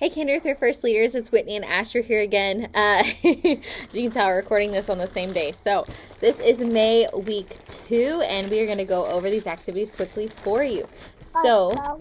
Hey Kinder Through First Leaders, it's Whitney and Asher here again. As you can tell, we're recording this on the same day. So this is May week 2, and we are going to go over these activities quickly for you. So,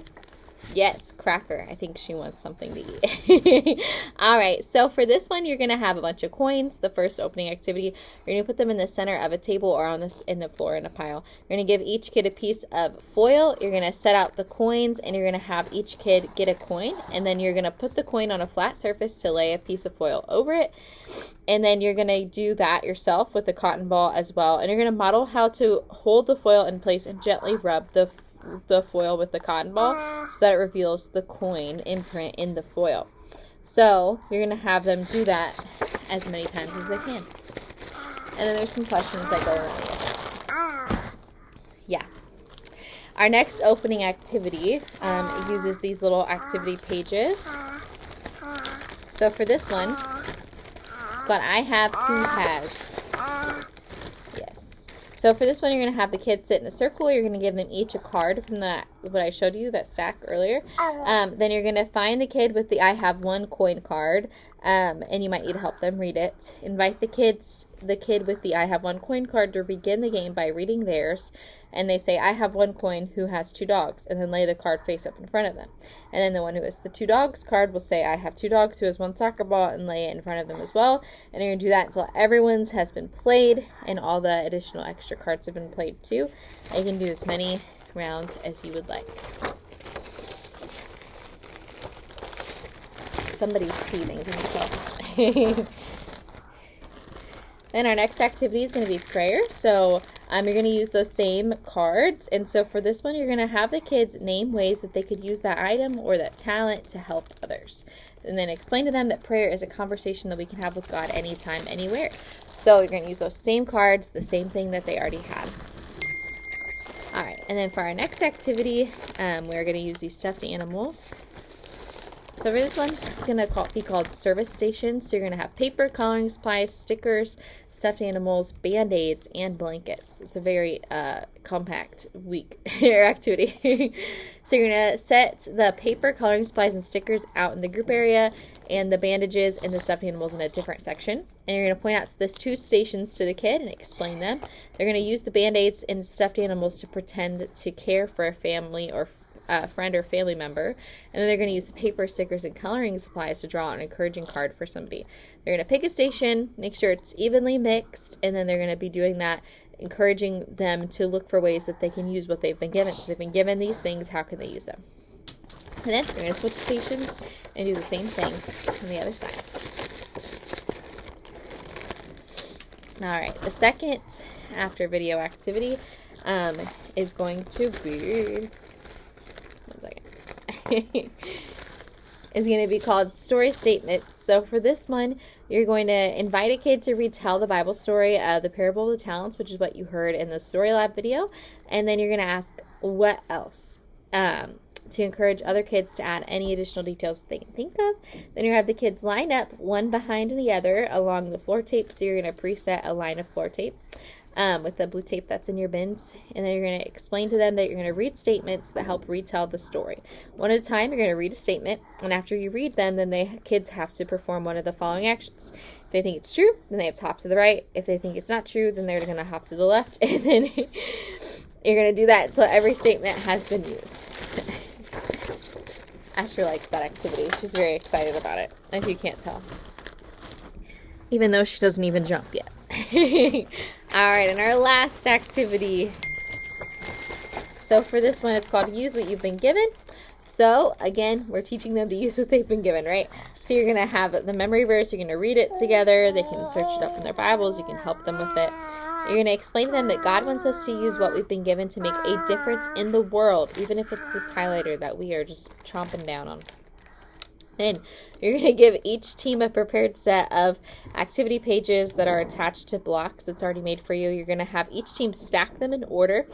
yes, Cracker. I think she wants something to eat. All right, so for this one, you're going to have a bunch of coins. The first opening activity, you're going to put them in the center of a table or on this in the floor in a pile. You're going to give each kid a piece of foil. You're going to set out the coins, and you're going to have each kid get a coin, and then you're going to put the coin on a flat surface to lay a piece of foil over it. And then you're going to do that yourself with a cotton ball as well. And you're going to model how to hold the foil in place and gently rub the foil with the cotton ball so that it reveals the coin imprint in the foil. So you're going to have them do that as many times as they can. And then there's some questions that go around with it. Yeah. Our next opening activity uses these little activity pages. So for this one, but I have who has. Yes. So for this one, you're going to have the kids sit in a circle. You're going to give them each a card from what I showed you, that stack earlier. Then you're going to find the kid with the I have one coin card, and you might need to help them read it. Invite the kid with the I have one coin card to begin the game by reading theirs. And they say, I have one coin, who has two dogs? And then lay the card face up in front of them. And then the one who has the two dogs card will say, I have two dogs, who has one soccer ball, and lay it in front of them as well. And you're going to do that until everyone's has been played and all the additional extra cards have been played too. And you can do as many rounds as you would like. Somebody's teething, can you tell? Then our next activity is going to be prayer. So you're going to use those same cards. And so for this one, you're going to have the kids name ways that they could use that item or that talent to help others. And then explain to them that prayer is a conversation that we can have with God anytime, anywhere. So you're going to use those same cards, the same thing that they already had. All right, and then for our next activity, we're going to use these stuffed animals. So for this one, it's going to be called service stations. So you're going to have paper, coloring supplies, stickers, stuffed animals, Band-Aids, and blankets. It's a very compact week or activity. So you're going to set the paper, coloring supplies, and stickers out in the group area, and the bandages and the stuffed animals in a different section. And you're going to point out these two stations to the kid and explain them. They're going to use the Band-Aids and stuffed animals to pretend to care for a family or friend or family member, and then they're going to use the paper, stickers, and coloring supplies to draw an encouraging card for somebody. They're going to pick a station, make sure it's evenly mixed, and then they're going to be doing that, encouraging them to look for ways that they can use what they've been given. So they've been given these things, how can they use them? And then they're going to switch stations and do the same thing on the other side. All right, the second after video activity is going to be... is going to be called story statements. So for this one, you're going to invite a kid to retell the Bible story, the parable of the talents, which is what you heard in the Story Lab video. And then you're going to ask what else, to encourage other kids to add any additional details they can think of. Then you have the kids line up one behind the other along the floor tape. So you're going to preset a line of floor tape with the blue tape that's in your bins. And then you're going to explain to them that you're going to read statements that help retell the story. One at a time, you're going to read a statement. And after you read them, then the kids have to perform one of the following actions. If they think it's true, then they have to hop to the right. If they think it's not true, then they're going to hop to the left. And then you're going to do that until every statement has been used. Asher likes that activity. She's very excited about it, if you can't tell. Even though she doesn't even jump yet. All right, and our last activity. So for this one, it's called Use What You've Been Given. So again, we're teaching them to use what they've been given, right? So you're going to have the memory verse. You're going to read it together. They can search it up in their Bibles. You can help them with it. You're going to explain to them that God wants us to use what we've been given to make a difference in the world, even if it's this highlighter that we are just chomping down on. Then you're going to give each team a prepared set of activity pages that are attached to blocks that's already made for you. You're going to have each team stack them in order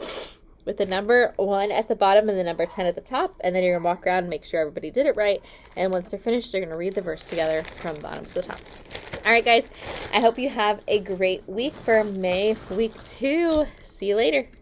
with the number 1 at the bottom and the number 10 at the top. And then you're going to walk around and make sure everybody did it right. And once they're finished, they're going to read the verse together from the bottom to the top. All right, guys. I hope you have a great week for May week 2. See you later.